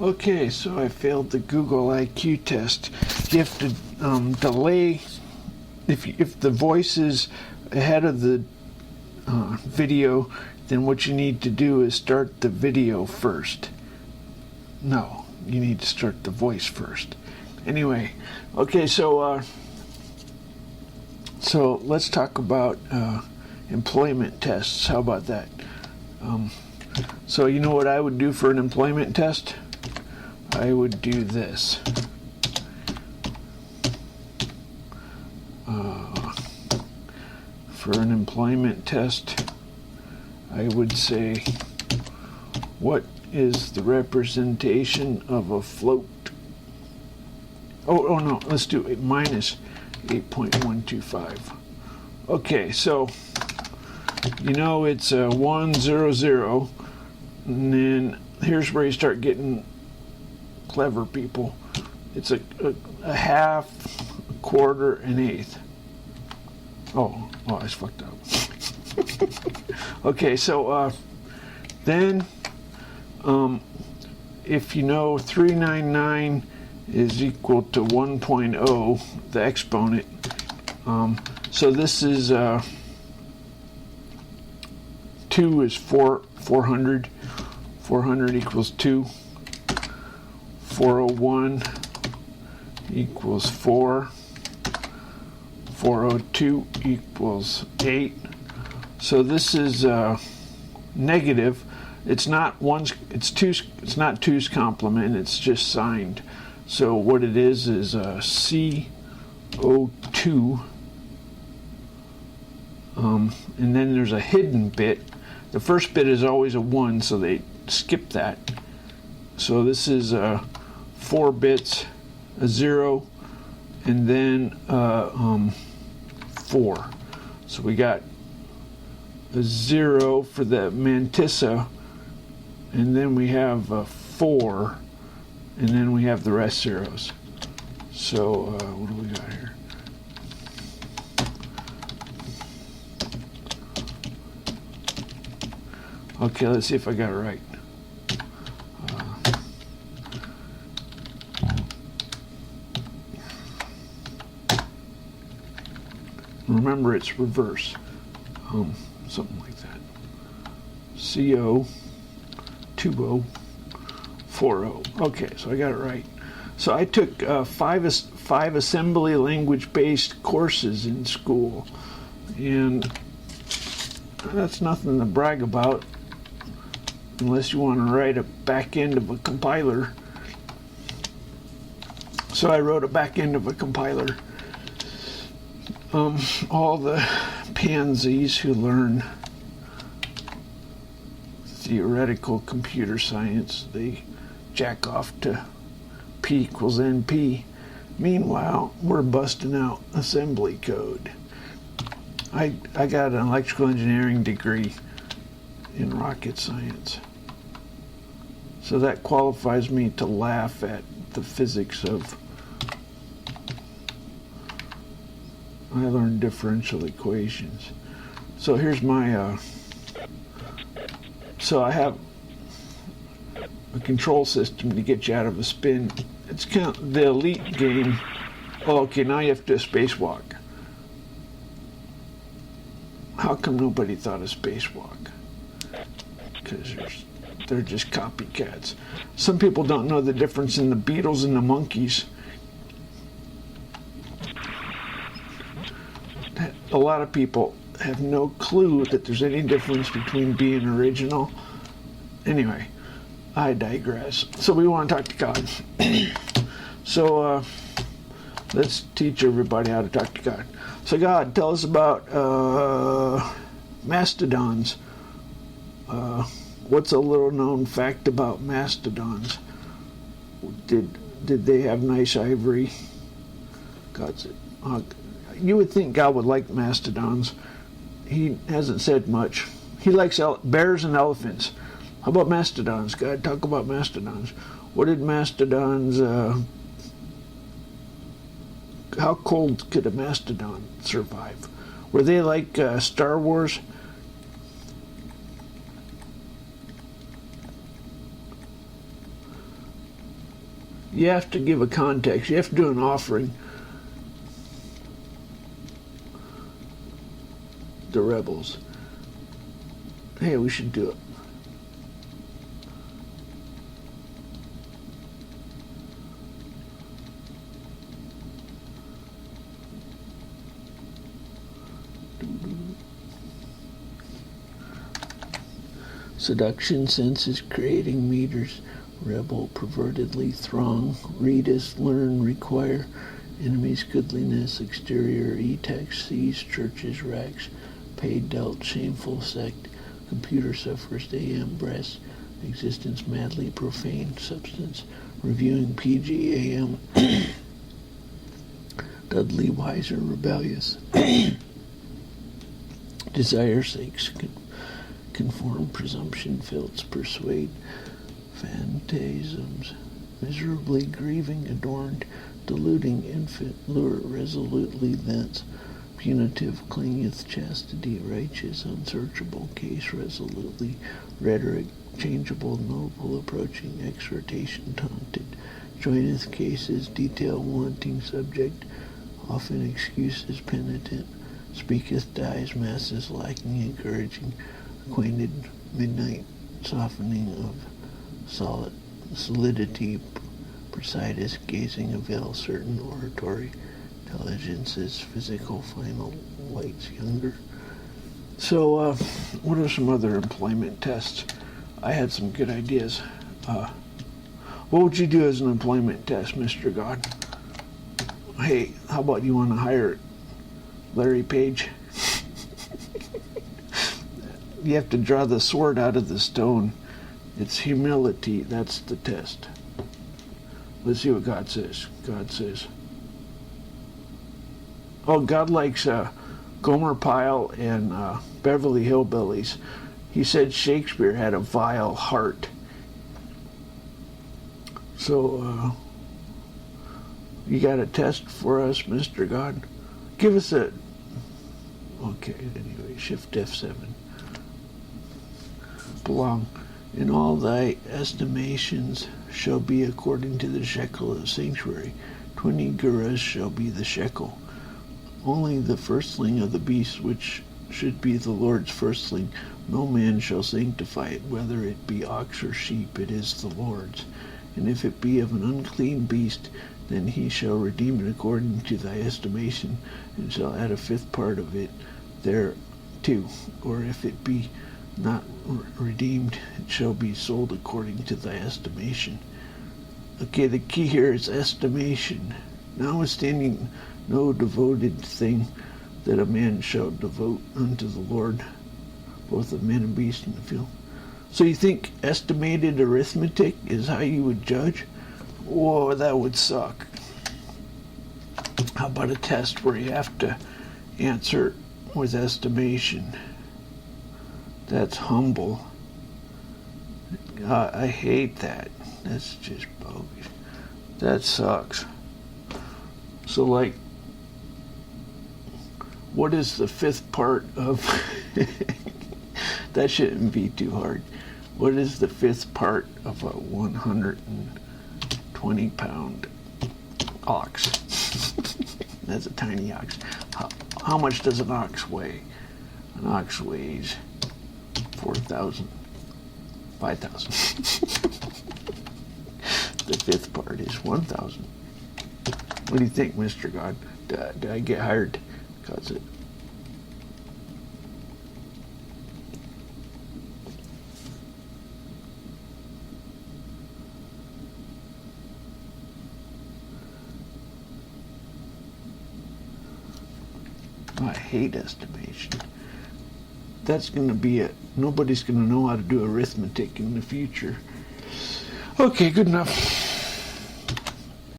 Okay, so I failed the Google IQ test. You have to delay, if the voice is ahead of the video, then what you need to do is start the video first. No, you need to start the voice first. Anyway, okay, so let's talk about employment tests. How about that? So you know what I would do for an employment test? I would do this. For an employment test, I would say, what is the representation of a float? Oh no, let's do it minus 8.125. Okay, so you know it's 1, 0, 0, and then here's where you start getting clever, people. It's a half, a quarter, an eighth. Oh, I just fucked up. Okay, so then if you know 399 is equal to 1.0, the exponent, so this is 2 is 400. 400 equals 2. 401 equals 4. 402 equals 8. So this is negative. It's not one's. It's two's. It's not 2's complement. It's just signed. So what it is CO2. And then there's a hidden bit. The first bit is always a 1, so they skip that. So this is 4 bits, a 0, and then 4. So we got a 0 for the mantissa, and then we have a 4, and then we have the rest zeros. So what do we got here? Okay, let's see if I got it right. Remember, it's reverse. Something like that. CO 20 40. Okay, so I got it right. So I took five assembly language-based courses in school, and that's nothing to brag about, unless you want to write a back end of a compiler. So I wrote a back end of a compiler. All the pansies who learn theoretical computer science, they jack off to P equals NP. Meanwhile, we're busting out assembly code. I got an electrical engineering degree in rocket science. So that qualifies me to laugh at the physics of. I learned differential equations. So here's my, so I have a control system to get you out of a spin. It's kind of the elite game. Oh, okay, now you have to spacewalk. How come nobody thought of spacewalk? Because they're just copycats. Some people don't know the difference in the Beatles and the Monkees. A lot of people have no clue that there's any difference between being original. Anyway, I digress. So we want to talk to God. So let's teach everybody how to talk to God. So God, tell us about mastodons. What's a little known fact about mastodons? Did they have nice ivory? God said, you would think God would like mastodons. He hasn't said much. He likes bears and elephants. How about mastodons? God, talk about mastodons. What did mastodons, how cold could a mastodon survive? Were they like Star Wars? You have to give a context. You have to do an offering. The rebels. Hey, we should do it. Seduction senses creating meters. Rebel pervertedly throng. Read us, learn, require. Enemies goodliness. Exterior e-text. Sees churches racks. Paid dealt shameful sect. Computer suffers AM breast. Existence madly profane. Substance. Reviewing PGAM. Dudley wiser rebellious. Desire sakes. Conform presumption filts persuade phantasms miserably grieving adorned deluding infant lure resolutely thence punitive clingeth chastity righteous unsearchable case resolutely rhetoric changeable noble approaching exhortation taunted joineth cases detail wanting subject often excuses penitent speaketh dies masses lacking encouraging acquainted midnight softening of solidity presidus gazing avail certain oratory intelligences physical final lights younger. So what are some other employment tests? I had some good ideas. What would you do as an employment test, Mr. God? Hey, how about you want to hire Larry Page? You have to draw the sword out of the stone. It's humility. That's the test. Let's see what God says. God says, oh, God likes Gomer Pyle and Beverly Hillbillies. He said Shakespeare had a vile heart. So, you got a test for us, Mr. God? Give us a... Okay, anyway, Shift F7. Belong. In all thy estimations shall be according to the shekel of the sanctuary. 20 gerahs shall be the shekel. Only the firstling of the beast, which should be the Lord's firstling, no man shall sanctify it, whether it be ox or sheep, it is the Lord's. And if it be of an unclean beast, then he shall redeem it according to thy estimation, and shall add a fifth part of it thereto. Or if it be not redeemed, it shall be sold according to thy estimation. Okay, the key here is estimation. Notwithstanding no devoted thing that a man shall devote unto the Lord, both of men and beasts in the field. So you think estimated arithmetic is how you would judge? Whoa, that would suck. How about a test where you have to answer with estimation? That's humble. I hate that. That's just bogus. That sucks. So, like, what is the fifth part of... That shouldn't be too hard. What is the fifth part of a 120-pound ox? That's a tiny ox. How much does an ox weigh? An ox weighs 4,000, 5,000. The fifth part is 1,000. What do you think, Mr. God? Did I get hired? Because it. I hate estimation. That's going to be it. Nobody's going to know how to do arithmetic in the future. Okay, good enough.